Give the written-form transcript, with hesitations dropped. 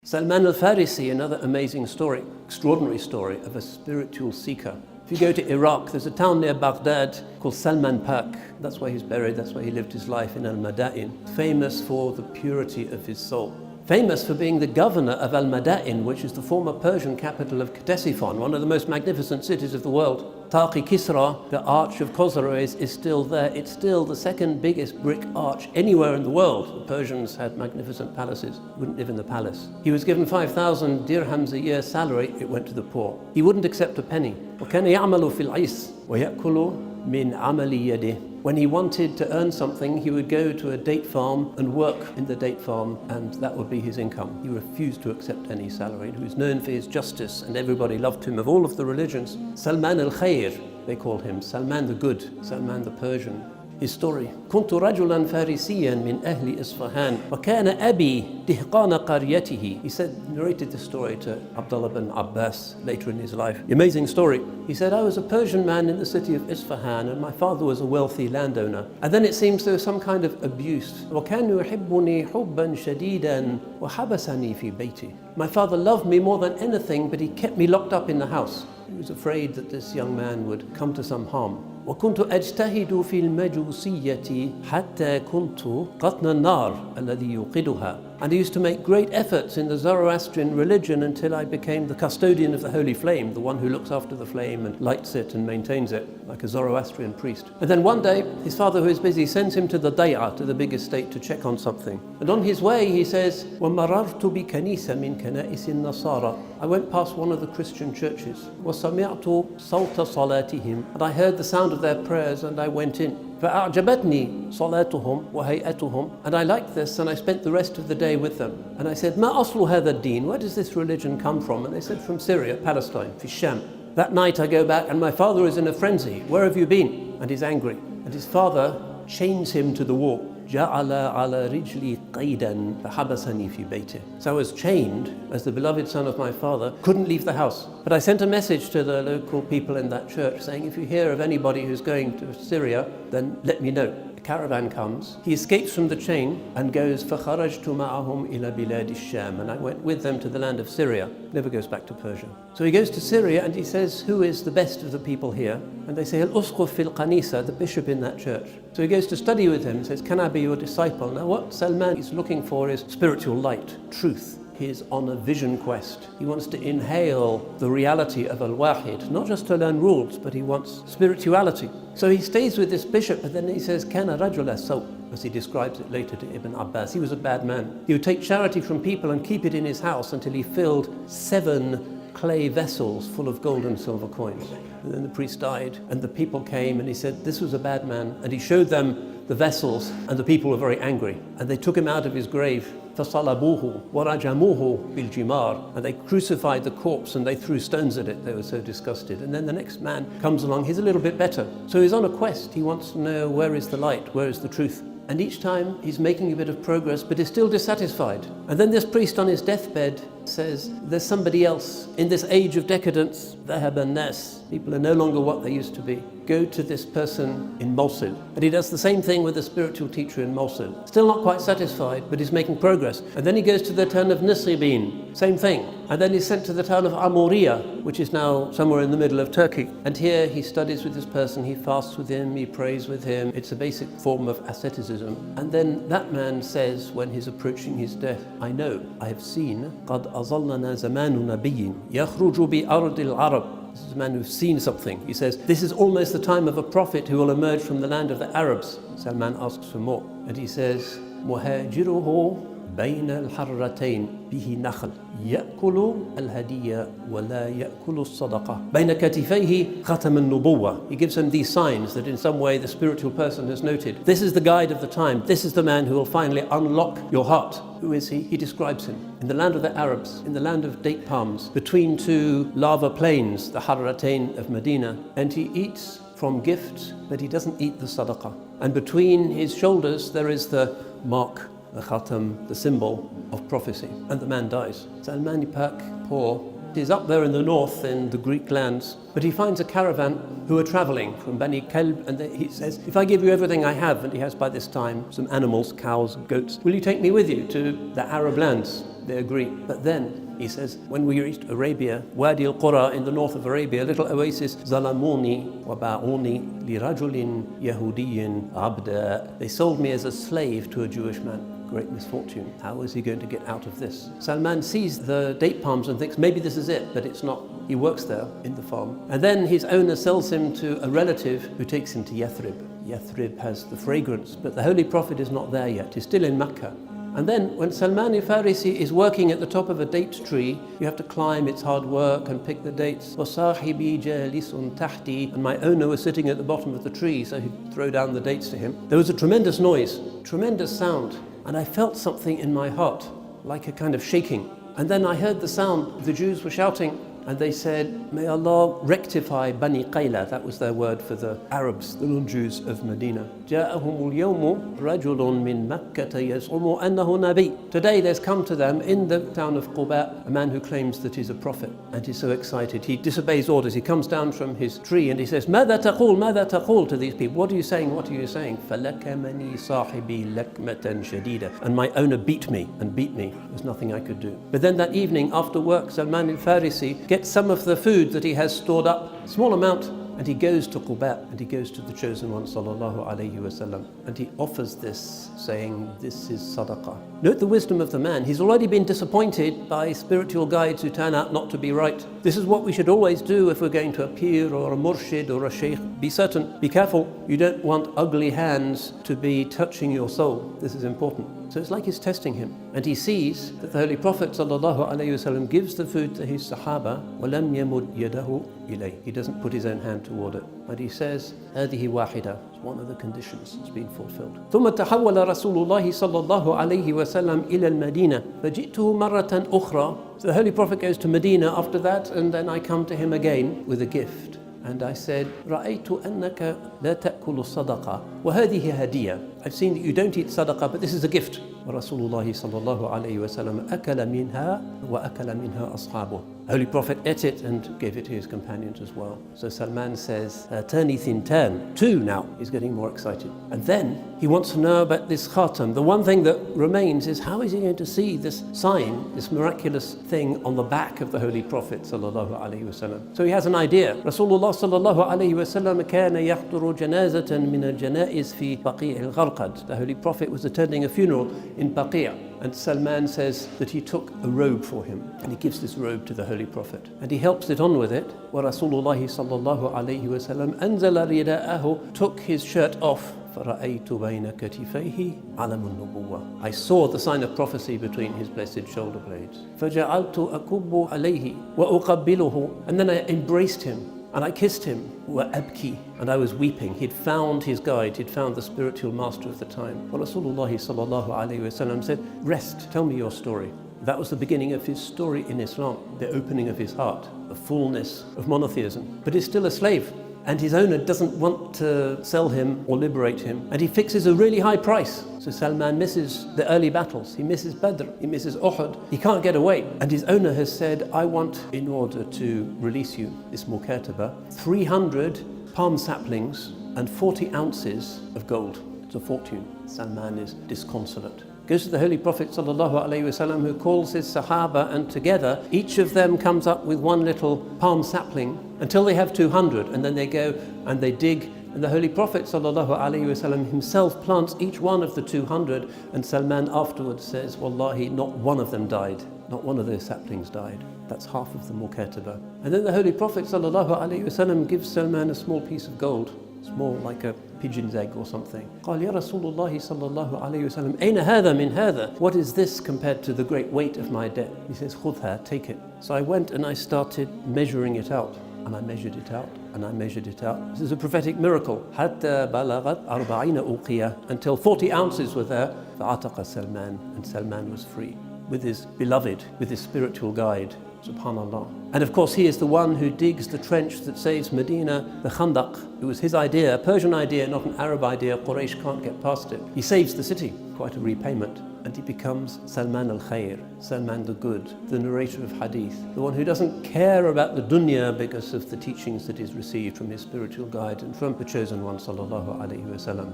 Salman Al-Farsi, another amazing story, extraordinary story of a spiritual seeker. If you go to Iraq, there's a town near Baghdad called Salman Pak. That's where he's buried, that's where he lived his life in Al-Madain. Famous for the purity of his soul. Famous for being the governor of Al-Madain, which is the former Persian capital of Ctesiphon, one of the most magnificent cities of the world. Taqi Kisra, the arch of Khosroes, is still there. It's still the second biggest brick arch anywhere in the world. The Persians had magnificent palaces, wouldn't live in the palace. He was given 5,000 dirhams a year salary, it went to the poor. He wouldn't accept a penny. وَكَانَ يَعْمَلُ فِي الْعِيسِ وَيَأْكُلُ مِنْ عَمَلِ يَدِهِ. When he wanted to earn something, he would go to a date farm and work in the date farm, and that would be his income. He refused to accept any salary. He was known for his justice, and everybody loved him of all of the religions. Salman Al-Khair, they called him, Salman the Good, Salman the Persian. His story. كنت رجلا فارسيا من أهل إصفهان وكان أبي دهقان قريته. He said, narrated this story to Abdullah bin Abbas later in his life. The amazing story. He said, I was a Persian man in the city of Isfahan and my father was a wealthy landowner. And then it seems there was some kind of abuse. وكان يحبني حبا شديدا وحبسني في بيتي. My father loved me more than anything, but he kept me locked up in the house. He was afraid that this young man would come to some harm. وكنت أجتهد في المجوسية حتى كنت قطن النار الذي يوقدها. And I used to make great efforts in the Zoroastrian religion until I became the custodian of the holy flame, the one who looks after the flame and lights it and maintains it, like a Zoroastrian priest. And then one day, his father, who is busy, sends him to the Day'a, to the big estate, to check on something. And on his way, he says, وَمَرَرْتُ بِكَنِيسَ مِنْ كَنَائِسِ النَّصَارَى. I went past one of the Christian churches. وَسَمِعْتُ صَوْتَ صَلَاتِهِمْ. And I heard the sound of their prayers and I went in. فأعجبتني صلاتهم وهيئتهم. And I liked this and I spent the rest of the day with them. And I said, ما أصل هذا الدين? Where does this religion come from? And they said, from Syria, Palestine, في الشام. That night I go back and my father is in a frenzy. Where have you been? And he's angry. And his father chains him to the wall. جعل على رجلي قيدا فحبسني في بيته. So I was chained as the beloved son of my father, couldn't leave the house. But I sent a message to the local people in that church saying, if you hear of anybody who's going to Syria, then let me know. A caravan comes, he escapes from the chain and goes فخرجت معهم إلى بلاد الشام. And I went with them to the land of Syria. Never goes back to Persia. So he goes to Syria and he says, who is the best of the people here? And they say, الأسقف في القنيسة, the bishop in that church. So he goes to study with him and says, can I be your disciple? Now what Salman is looking for is spiritual light, truth. He is on a vision quest. He wants to inhale the reality of Al-Wahid, not just to learn rules, but he wants spirituality. So he stays with this bishop, but then he says, Kana rajula saw, as he describes it later to Ibn Abbas. He was a bad man. He would take charity from people and keep it in his house until he filled 7 clay vessels full of gold and silver coins. And then the priest died, and the people came, and he said, this was a bad man. And he showed them the vessels, and the people were very angry. And they took him out of his grave. فَصَلَبُوهُ وَرَجَمُوهُ بِالْجِمَارِ. And they crucified the corpse and they threw stones at it. They were so disgusted. And then the next man comes along, he's a little bit better. So he's on a quest. He wants to know, where is the light? Where is the truth? And each time he's making a bit of progress, but he's still dissatisfied. And then this priest on his deathbed says, there's somebody else. In this age of decadence, ذهب الناس. People are no longer what they used to be. Go to this person in Mosul. And he does the same thing with a spiritual teacher in Mosul. Still not quite satisfied, but he's making progress. And then he goes to the town of Nisibin. Same thing. And then he's sent to the town of Amuriya, which is now somewhere in the middle of Turkey. And here he studies with this person, he fasts with him, he prays with him. It's a basic form of asceticism. And then that man says, when he's approaching his death, I know, I have seen, قَدْ أَظَلَّنَا زَمَانُ نَبِيٍّ يَخْرُجُ بِأَرْضِ الْعَرَبِ. This is a man who's seen something. He says, this is almost the time of a prophet who will emerge from the land of the Arabs. Salman asks for more. And he says, مُهَاجِرُهُ بين الحرتين به نخل يأكل الهدية ولا يأكل الصدقة بين كتفيه ختم النبوة. He gives him these signs that in some way the spiritual person has noted. This is the guide of the time. This is the man who will finally unlock your heart. Who is he? He describes him. In the land of the Arabs, in the land of date palms, between 2 lava plains, the Harratain of Medina, and he eats from gifts, but he doesn't eat the sadaqah. And between his shoulders there is the mark, the khatam, the symbol of prophecy, and the man dies. Salman Pak, poor, he's up there in the north in the Greek lands, but he finds a caravan who are traveling from Bani Kalb, and he says, if I give you everything I have, and he has by this time some animals, cows, goats, will you take me with you to the Arab lands? they agree. But then he says, when we reached Arabia, Wadi al-Qura in the north of Arabia, a little oasis, Zalamuni wa ba'uni li rajulin Yahudiyin abda. They sold me as a slave to a Jewish man. Great misfortune. How is he going to get out of this? Salman sees the date palms and thinks maybe this is it, but it's not. He works there in the farm. And then his owner sells him to a relative who takes him to Yathrib. Yathrib has the fragrance, but the Holy Prophet is not there yet. He's still in Mecca. And then when Salman Al-Farsi is working at the top of a date tree, you have to climb, it's hard work, and pick the dates. وَصَاحِبِي جَالِسٌ تَحْتِي. And my owner was sitting at the bottom of the tree, so he'd throw down the dates to him. There was a tremendous noise, tremendous sound, and I felt something in my heart, like a kind of shaking. And then I heard the sound, the Jews were shouting, and they said, may Allah rectify Bani Qayla. That was their word for the Arabs, the non-Jews of Medina. جاءهم اليوم رجل من مكة يزعم أنه نبي. Today there's come to them in the town of Quba a man who claims that he's a prophet, and he's so excited. He disobeys orders. He comes down from his tree and he says, ماذا تقول ماذا تقول to these people. What are you saying? What are you saying? فلكمني صاحبي لكمة شديدة. And my owner beat me and beat me. There's nothing I could do. But then that evening after work, Salman Al-Farsi gets some of the food that he has stored up, small amount, and he goes to Quba, and he goes to the chosen one, sallallahu alayhi wasallam, and he offers this, saying, this is sadaqah. Note the wisdom of the man. He's already been disappointed by spiritual guides who turn out not to be right. This is what we should always do if we're going to a pir or a murshid or a sheikh. Be certain, be careful. You don't want ugly hands to be touching your soul. This is important. So it's like he's testing him. And he sees that the Holy Prophet ﷺ gives the food to his sahaba, وَلَمْ يَمُدْ يَدَهُ إِلَيْهِ. He doesn't put his own hand toward it. And he says, هذه واحدة. It's one of the conditions that's been fulfilled. ثم تحول رسول الله صلى الله عليه وسلم إلى المدينة فجئته مرة أخرى. So the Holy Prophet goes to Medina after that, and then I come to him again with a gift. And I said, رأيت أنك لا تأكل الصدقة وهذه هدية. I've seen that you don't eat sadaqah, but this is a gift. ورسول الله صلى الله عليه وسلم أكل منها وأكل منها أصحابه. Holy Prophet ate it and gave it to his companions as well. So Salman says, turn thin, two now. He's getting more excited. And then he wants to know about this khatam. The one thing that remains is, how is he going to see this sign, this miraculous thing on the back of the Holy Prophet sallallahu alaihi wasallam? So he has an idea. Rasulullah sallallahu alaihi wasallam كان يحضر جنازة من الجنائز في بقيع الغرقد. The Holy Prophet was attending a funeral in Baqi'. And Salman says that he took a robe for him, and he gives this robe to the Holy Prophet, and he helps it on with it. وَرَسُولُ اللَّهِ صَلَّى اللَّهُ عَلَيْهِ وَسَلَّمْ أَنزَلَ رِدَاءَهُ, took his shirt off. فَرَأَيْتُ بَيْنَ كَتِفَيْهِ عَلَمُ النُّبُوَّةِ. I saw the sign of prophecy between his blessed shoulder blades. فَجَعَلْتُ أَكُبُّ عَلَيْهِ وَأُقَبِّلُهُ. And then I embraced him. And I kissed him, وَأَبْكِي, and I was weeping. He'd found his guide, he'd found the spiritual master of the time. Well, Rasulullah sallallahu alayhi wasallam said, rest, tell me your story. That was the beginning of his story in Islam, the opening of his heart, the fullness of monotheism. But he's still a slave, and his owner doesn't want to sell him or liberate him, and he fixes a really high price. So Salman misses the early battles. He misses Badr, he misses Uhud. He can't get away. And his owner has said, I want, in order to release you, this mukataba, 300 palm saplings and 40 ounces of gold. It's a fortune. Salman is disconsolate. Goes to the Holy Prophet sallallahu alaihi wasallam, who calls his sahaba, and together each of them comes up with one little palm sapling until they have 200, and then they go and they dig. And the Holy Prophet ﷺ himself plants each one of the 200, and Salman afterwards says, Wallahi, not one of them died. Not one of those saplings died. That's half of the mukataba. And then the Holy Prophet ﷺ gives Salman a small piece of gold, small like a pigeon's egg or something. قال يا رسول الله صلى الله عليه وسلم أين هذا من هذا? What is this compared to the great weight of my debt? He says, خذها, take it. So I went and I started measuring it out. And I measured it out, and I measured it out. This is a prophetic miracle. حتى بلغت 40 أوقية, until 40 ounces were there. فعتق Salman, and Salman was free with his beloved, with his spiritual guide. Subhanallah. And of course he is the one who digs the trench that saves Medina, the Khandaq. It was his idea, a Persian idea, not an Arab idea. Quraysh can't get past it. He saves the city, quite a repayment. And he becomes Salman Al-Khair, Salman the Good, the narrator of hadith, the one who doesn't care about the dunya because of the teachings that he's received from his spiritual guide and from the chosen one sallallahu alaihi wasallam.